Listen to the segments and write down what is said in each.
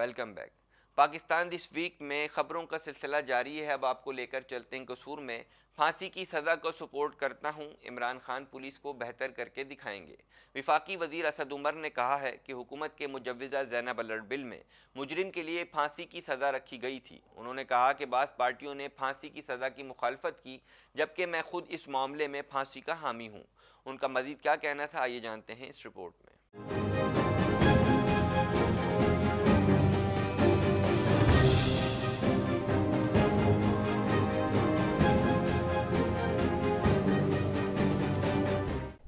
Welcome back. Pakistan this week में खबरों का सिलसिला जारी है। अब आपको लेकर चलते हैं कसूर में फांसी की सज़ा को सपोर्ट करता हूं, इमरान खान पुलिस को बेहतर करके दिखाएंगे। वफाकी वजीर असद उमर ने कहा है कि हुकूमत के मुजव्विज़ा ज़ैनब अलर्ट बिल में मुजरिम के लिए फांसी की सज़ा रखी गई थी। उन्होंने कहा कि बाज़ पार्टियों ने फांसी की सज़ा की मुखालफत की, जबकि मैं खुद इस मामले में फांसी का हामी हूँ। उनका मज़ीद क्या कहना था, आइए जानते हैं इस रिपोर्ट में।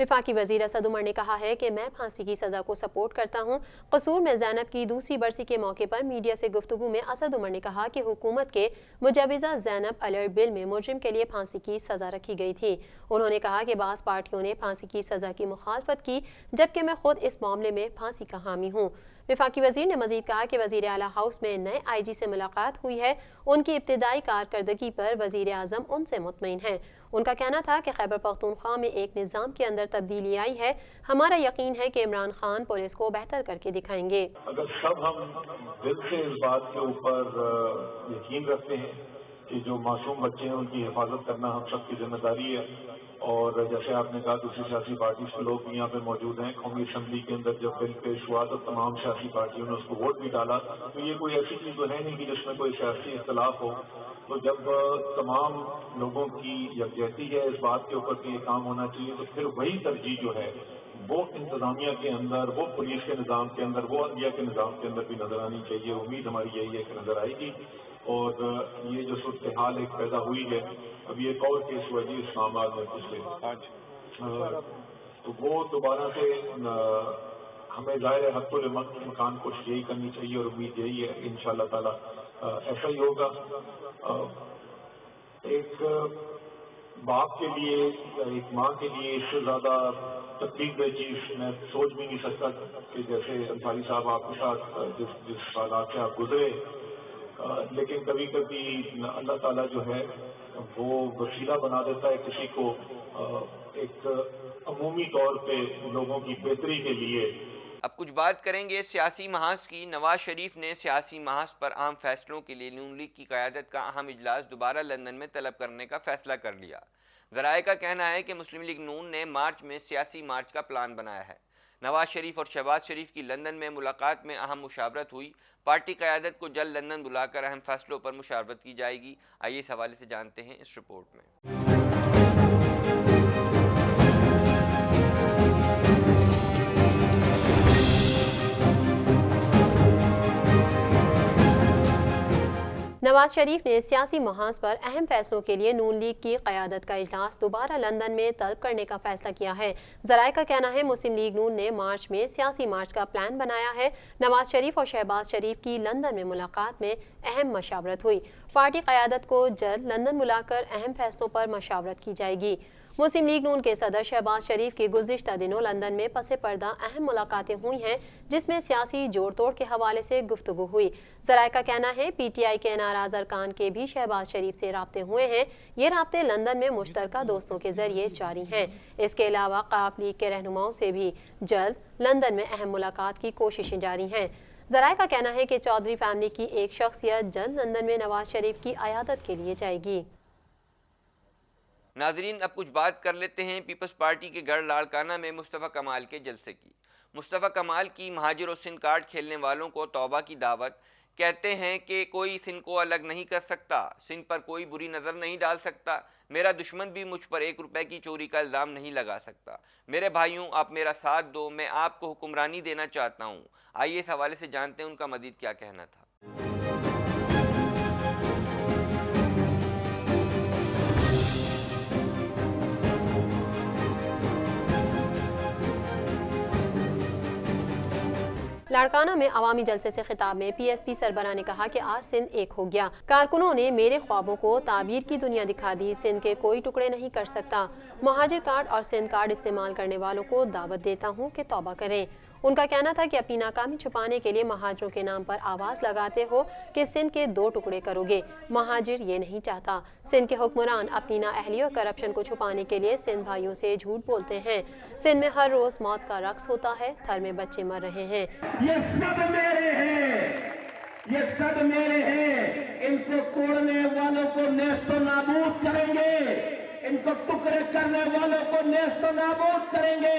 वफाकी वजीर असद उमर ने कहा है कि मैं फांसी की सज़ा को सपोर्ट करता हूँ। कसूर में ज़ैनब की दूसरी बरसी के मौके पर मीडिया से गुफ्तगू में असद उमर ने कहा कि हुकूमत के मुजव्विज़ा ज़ैनब अलर्ट बिल में मुजरिम के लिए फांसी की सज़ा रखी गई थी। उन्होंने कहा कि बाज़ पार्टियों ने फांसी की सज़ा की मुखालफत की, जबकि मैं खुद इस मामले में फांसी का हामी हूँ। वफाकी वजीर ने मजीद कहा कि वजीर आला हाउस में नए IG से मुलाकात हुई है। उनकी इब्तिदाई कारकर्दगी पर वजीर आज़म उनसे मुतमईन हैं। उनका कहना था कि खैबर पख्तूनख्वा में एक निज़ाम के अंदर तब्दीली आई है। हमारा यकीन है कि इमरान खान पुलिस को बेहतर करके दिखाएंगे। अगर सब हम दिल से इस बात के ऊपर यकीन रखते हैं कि जो मासूम बच्चे हैं उनकी हिफाजत करना हम सबकी जिम्मेदारी है, और जैसे आपने कहा दूसरी सियासी पार्टी के लोग भी यहाँ पे मौजूद हैं। कौमी असम्बली के अंदर जब बिल पेश हुआ तो तमाम सियासी पार्टियों ने उसको वोट भी डाला। तो ये कोई ऐसी चीज तो है नहीं कि जिसमें कोई सियासी इख्तलाफ हो। तो जब तमाम लोगों की यकजहती है इस बात के ऊपर कि ये काम होना चाहिए, तो फिर वही तरजीह जो है वो इंतजामिया के अंदर, वो पुलिस के निज़ाम के अंदर, वो अदलिया के निज़ाम के अंदर भी नजर आनी चाहिए। उम्मीद हमारी यही है कि नजर आएगी। और ये जो सूरत हाल एक पैदा हुई है, अभी एक और केस हुआ जी इस्लामाबाद में पिछले तो वो दोबारा से हमें ज़ाहिर है हक़्क़ुल मकान कोशिश यही करनी चाहिए और उम्मीद यही है इंशाअल्लाह ताला ऐसा ही होगा। एक बाप के लिए, एक माँ के लिए इससे ज़्यादा तकलीफ दे चीज़ मैं सोच भी नहीं सकता कि जैसे अंसारी साहब आपके साथ जिस हालात से आप गुजरे। लेकिन कभी कभी अल्लाह ताला जो है वो वसीला बना देता है किसी को एक अमूमी तौर पे लोगों की बेहतरी के लिए। अब कुछ बात करेंगे सियासी महाज की। नवाज शरीफ ने सियासी महाज पर आम फैसलों के लिए नून लीग की क़यादत का अहम इजलास दोबारा लंदन में तलब करने का फैसला कर लिया। ज़राए का कहना है कि मुस्लिम लीग नून ने मार्च में सियासी मार्च का प्लान बनाया है। नवाज शरीफ और शहबाज शरीफ की लंदन में मुलाकात में अहम मुशावरत हुई। पार्टी क़यादत को जल्द लंदन बुलाकर अहम फैसलों पर मुशावरत की जाएगी। आइए इस हवाले से जानते हैं इस रिपोर्ट में। नवाज शरीफ ने सियासी महाज पर अहम फैसलों के लिए नून लीग की क़यादत का इजलास दोबारा लंदन में तलब करने का फैसला किया है। ज़राए का कहना है मुस्लिम लीग नून ने मार्च में सियासी मार्च का प्लान बनाया है। नवाज शरीफ और शहबाज शरीफ की लंदन में मुलाकात में अहम मशावरत हुई। पार्टी क़यादत को जल्द लंदन बुलाकर अहम फैसलों पर मशावरत की जाएगी। मुस्लिम लीग नून के सदर शहबाज शरीफ की गुज़िश्ता दिनों लंदन में पसे पर्दा अहम मुलाकातें हुई हैं, जिसमें सियासी जोड़ तोड़ के हवाले से गुफ्तगू हुई। ज़राए का कहना है PTI के नाराज़ अरकान के भी शहबाज शरीफ से राब्ते हुए हैं। ये राब्ते लंदन में मुश्तरका दोस्तों के जरिए जारी हैं। इसके अलावा क़ाफ लीग के रहनुमाओं से भी जल्द लंदन में अहम मुलाकात की कोशिशें जारी हैं। ज़राए का कहना है कि चौधरी फैमिली की एक शख्सियत जल्द लंदन में नवाज शरीफ की अयादत के लिए जाएगी। नाजरीन, अब कुछ बात कर लेते हैं पीपल्स पार्टी के गढ़ लाड़काना में मुस्तफ़ा कमाल के जलसे की। मुस्तफ़ा कमाल की महाजिर और सिंध कार्ड खेलने वालों को तौबा की दावत। कहते हैं कि कोई सिंध को अलग नहीं कर सकता, सिंध पर कोई बुरी नज़र नहीं डाल सकता, मेरा दुश्मन भी मुझ पर 1 रुपए की चोरी का इल्ज़ाम नहीं लगा सकता। मेरे भाइयों, आप मेरा साथ दो, मैं आपको हुक्मरानी देना चाहता हूँ। आइए इस हवाले से जानते हैं उनका मज़ीद क्या कहना था। लाड़काना में अवामी जलसे से खिताब में PSP सरबराह ने कहा कि आज सिंध एक हो गया। कारकुनों ने मेरे ख्वाबों को ताबीर की दुनिया दिखा दी। सिंध के कोई टुकड़े नहीं कर सकता। महाजिर कार्ड और सिंध कार्ड इस्तेमाल करने वालों को दावत देता हूँ कि तौबा करें। उनका कहना था कि अपनी नाकामी छुपाने के लिए महाजिरों के नाम पर आवाज़ लगाते हो कि सिंध के 2 टुकड़े करोगे। महाजिर ये नहीं चाहता। सिंध के हुक्मरान अपनी नाअहली और करप्शन को छुपाने के लिए सिंध भाइयों से झूठ बोलते हैं। सिंध में हर रोज़ मौत का रक्स होता है, थर में बच्चे मर रहे हैं। ये सब मेरे हैं, ये सब मेरे हैं। इनको तोड़ने वालों को नेस्तो नाबूद करेंगे, इनको टुकड़े करने वालों को नेस्तो नाबूद करेंगे।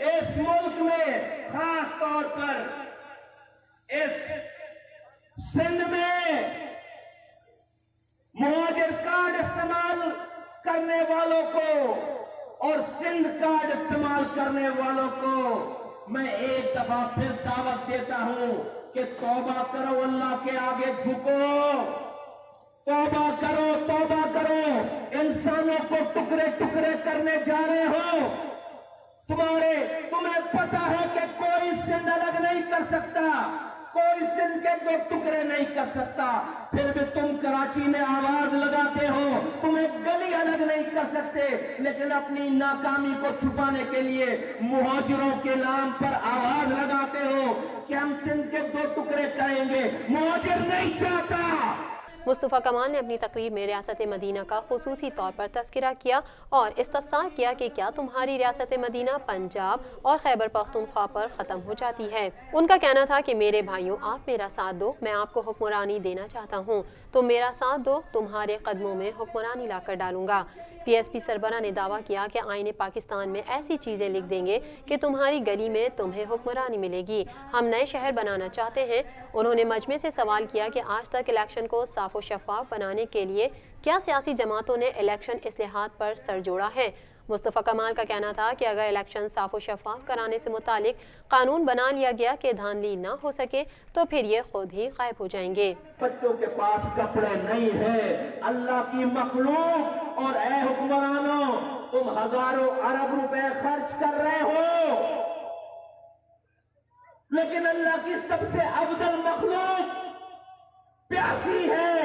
इस मुल्क में खास तौर पर इस सिंध में मुहाजिर कार्ड इस्तेमाल करने वालों को और सिंध कार्ड इस्तेमाल करने वालों को मैं एक दफा फिर दावत देता हूं कि तौबा करो, अल्लाह के आगे झुको, तौबा करो, तौबा करो। इंसानों को टुकड़े टुकड़े करने जा रहे हो। तुम्हें पता है कि कोई सिंध अलग नहीं कर सकता, कोई सिंध के दो टुकड़े नहीं कर सकता, फिर भी तुम कराची में आवाज लगाते हो। तुम एक गली अलग नहीं कर सकते, लेकिन अपनी नाकामी को छुपाने के लिए मुहाजिरों के नाम पर आवाज लगाते हो कि हम सिंध के दो टुकड़े करेंगे। मुहाजिर नहीं चाहता। मुस्तफ़ा कमाल ने अपनी तकरीर में रियासत मदीना का खुसूसी तौर पर तस्करा किया और इस्तफसार किया कि क्या तुम्हारी रियासत मदीना पंजाब और खैबर पख्तूनख्वा पर ख़त्म हो जाती है। उनका कहना था कि मेरे भाइयों, आप मेरा साथ दो, मैं आपको हुक्मरानी देना चाहता हूँ, तुम मेरा साथ दो, तुम्हारे कदमों में हुक्मरानी लाकर डालूंगा। PSP सरबरा ने दावा किया कि आईने पाकिस्तान में ऐसी चीज़ें लिख देंगे कि तुम्हारी गली में तुम्हें हुक्मरानी मिलेगी। हम नए शहर बनाना चाहते हैं। उन्होंने मजमे से सवाल किया कि आज तक इलेक्शन को साफ और शफाफ बनाने के लिए क्या सियासी जमातों ने इलेक्शन इस्लाहात पर सर जोड़ा है। मुस्तफ़ा कमाल का कहना था कि अगर इलेक्शन साफ और शफाफ कराने से मुतालिक कानून बना लिया गया कि धांधली ना हो सके तो फिर ये खुद ही गायब हो जाएंगे। बच्चों के पास कपड़े नहीं है, अल्लाह की मखलूक, और ऐ हुक्मरानों, तुम हजारों अरब रुपए खर्च कर रहे हो, लेकिन अल्लाह की सबसे अफजल मखलूक प्यासी है।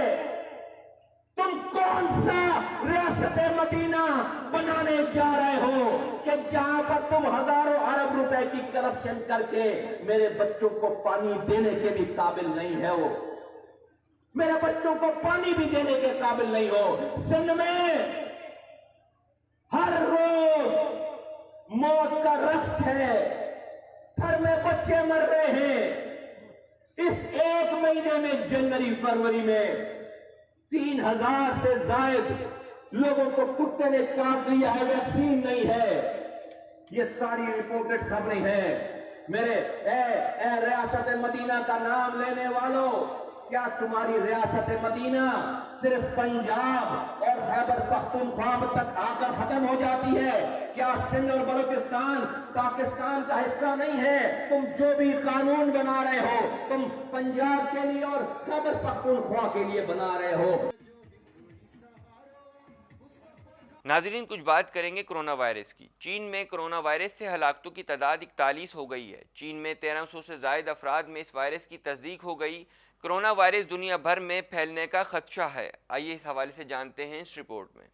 तुम कौन सा रियासत मदीना बनाने जा रहे हो कि जहां पर तुम हजारों अरब रुपए की करप्शन करके मेरे बच्चों को पानी देने के भी काबिल नहीं है हो, मेरे बच्चों को पानी भी देने के काबिल नहीं हो। सिंध में हर रोज मौत का रक्स है, घर में बच्चे मर रहे हैं। इस एक महीने में जनवरी फरवरी में 3000 से जायद लोगों को कुत्ते ने काट लिया है, वैक्सीन नहीं है। ये सारी रिपोर्टेड खबरें हैं। मेरे रियासत मदीना का नाम लेने वालों, क्या तुम्हारी रियासत मदीना सिर्फ पंजाब और खैबर पख्तूनख्वा तक आकर खत्म हो जाती है? क्या सिंध और बलूचिस्तान पाकिस्तान का हिस्सा नहीं है? तुम जो भी कानून बना रहे हो, तुम पंजाब के लिए और खैबर पख्तूनख्वा के लिए बना रहे हो। नाजरीन, कुछ बात करेंगे कोरोना वायरस की। चीन में कोरोना वायरस से हलाकतों की तादाद 41 हो गई है। चीन में 1300 से ज़ायद अफराद में इस वायरस की तस्दीक हो गई। कोरोना वायरस दुनिया भर में फैलने का खदशा है। आइए इस हवाले से जानते हैं इस रिपोर्ट में।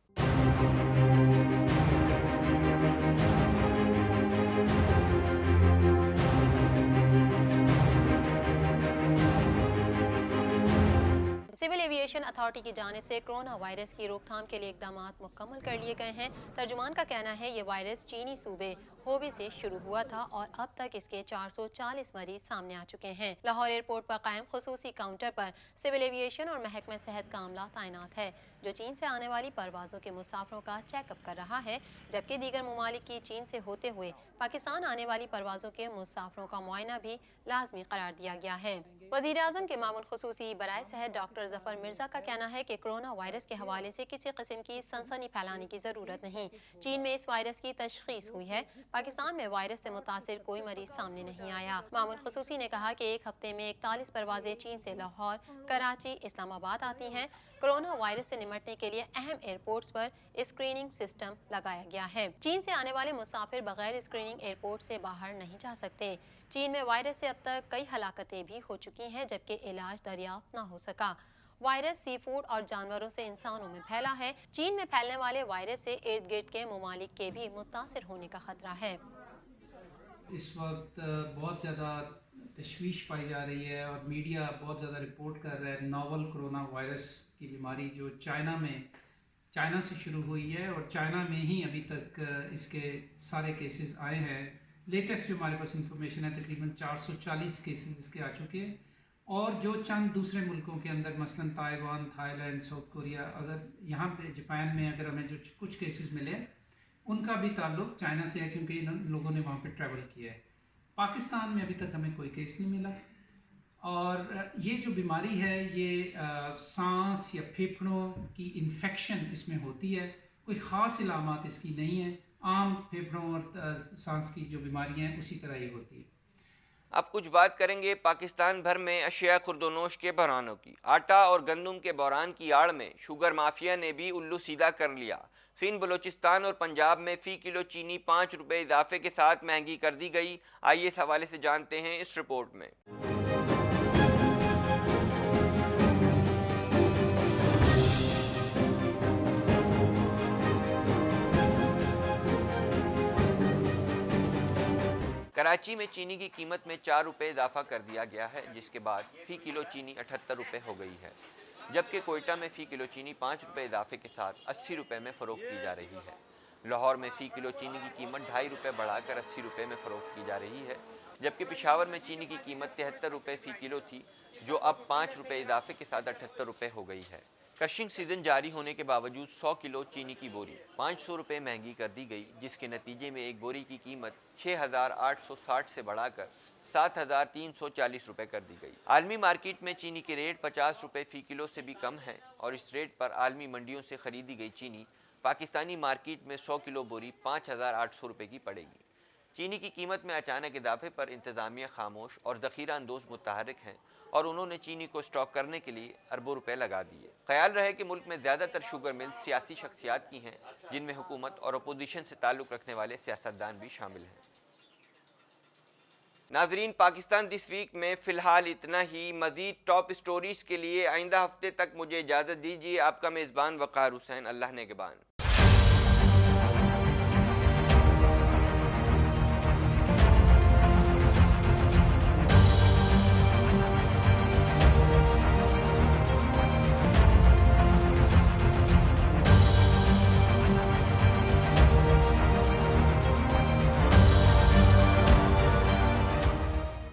सिविल एविएशन अथॉरिटी की जानिब से कोरोना वायरस की रोकथाम के लिए इकदाम मुकम्मल कर लिए गए हैं। तर्जुमान का कहना है ये वायरस चीनी सूबे होबे से शुरू हुआ था और अब तक इसके 440 मरीज सामने आ चुके हैं। लाहौर एयरपोर्ट पर कायम खुसूसी काउंटर पर सिविल एविएशन और महकमा सेहत का अमला तैनात है, जो चीन से आने वाली परवाज़ों के मुसाफिरों का चेकअप कर रहा है, जबकि दीगर ममालिक की चीन से होते हुए पाकिस्तान आने वाली परवाज़ों के मुसाफिरों का मुआयना भी लाजमी करार दिया गया है। वज़ीर आज़म के मामूल खुसूसी बराए सेहत डॉक्टर जफर मिर्जा का कहना है कि कोरोना वायरस के हवाले से किसी किस्म की सनसनी फैलाने की ज़रूरत नहीं। चीन में इस वायरस की तशख़ीस हुई है, पाकिस्तान में वायरस से मुतासिर कोई मरीज सामने नहीं आया। मामूल खुसूसी ने कहा कि एक हफ्ते में 41 परवाजें चीन से लाहौर, कराची, इस्लामाबाद आती हैं। कोरोना वायरस से निपटने के लिए अहम एयरपोर्ट्स पर स्क्रीनिंग सिस्टम लगाया गया है। चीन से आने वाले मुसाफिर बगैर स्क्रीनिंग एयरपोर्ट से बाहर नहीं जा सकते। चीन में वायरस से अब तक कई हलाकतें भी हो चुकी हैं, जबकि इलाज दरियाफ्त न हो सका। वायरस सी फूड और जानवरों से इंसानों में फैला है। चीन में फैलने वाले वायरस से इर्द गिर्द के ममालिक के भी मुतासिर होने का खतरा है। इस वक्त बहुत ज़्यादा तशवीश पाई जा रही है और मीडिया बहुत ज़्यादा रिपोर्ट कर रहा है नोवल कोरोना वायरस की बीमारी जो चाइना से शुरू हुई है और चाइना में ही अभी तक इसके सारे केसेस आए हैं। लेटेस्ट जो हमारे पास इंफॉर्मेशन है तकरीबन 440 केसेस इसके आ चुके हैं और जो चंद दूसरे मुल्कों के अंदर मसलन ताइवान, थाईलैंड, साउथ कोरिया, अगर यहाँ पे जापान में अगर हमें जो कुछ केसेस मिले उनका भी ताल्लुक चाइना से है, क्योंकि इन लोगों ने वहाँ पे ट्रैवल किया है। पाकिस्तान में अभी तक हमें कोई केस नहीं मिला। और ये जो बीमारी है ये सांस या फेफड़ों की इन्फेक्शन इसमें होती है, कोई ख़ास इलामात इसकी नहीं है, आम फेफड़ों और सांस की जो बीमारियाँ हैं उसी तरह ही होती है। अब कुछ बात करेंगे पाकिस्तान भर में अशिया खुर्दोनोश के बहरानों की। आटा और गंदम के बहरान की आड़ में शुगर माफिया ने भी उल्लू सीधा कर लिया। सिंध, बलोचिस्तान और पंजाब में फ़ी किलो चीनी 5 रुपये इजाफे के साथ महंगी कर दी गई। आइए इस हवाले से जानते हैं इस रिपोर्ट में। कराची में चीनी की कीमत में 4 रुपये इजाफा कर दिया गया है, जिसके बाद फ़ी किलो चीनी 78 रुपये हो गई है, जबकि कोयटा में फ़ी किलो चीनी 5 रुपये इजाफे के साथ 80 रुपये में फ़रोख्त की जा रही है। लाहौर में फ़ी किलो चीनी की कीमत 2.5 रुपये बढ़ाकर 80 रुपये में फ़रोख्त की जा रही है, जबकि पेशावर में चीनी की कीमत 73 रुपये फ़ी किलो थी, जो अब 5 रुपये इजाफे के साथ 78 रुपये हो गई है। क्रशिंग सीजन जारी होने के बावजूद 100 किलो चीनी की बोरी 500 रुपये महंगी कर दी गई, जिसके नतीजे में एक बोरी की कीमत 6,860 से बढ़ाकर 7,340 रुपये कर दी गई। आलमी मार्केट में चीनी के रेट 50 रुपये फ़ी किलो से भी कम है और इस रेट पर आलमी मंडियों से खरीदी गई चीनी पाकिस्तानी मार्केट में 100 किलो बोरी 5,800 रुपये की पड़ेगी। चीनी की कीमत में अचानक इजाफे पर इंतज़ामिया खामोश और ज़ख़ीरा अंदोज़ मुतहरिक हैं और उन्होंने चीनी को स्टॉक करने के लिए अरबों रुपए लगा दिए। ख्याल रहे कि मुल्क में ज़्यादातर शुगर मिल्स सियासी शख्सियात की हैं, जिनमें हुकूमत और अपोजिशन से ताल्लुक़ रखने वाले सियासतदान भी शामिल हैं। नाजरीन, पाकिस्तान दिस वीक में फ़िलहाल इतना ही। मज़ीद टॉप स्टोरीज़ के लिए आइंदा हफ्ते तक मुझे इजाज़त दीजिए। आपका मेज़बान वक़ार हुसैन। अल्लाह नेगबान।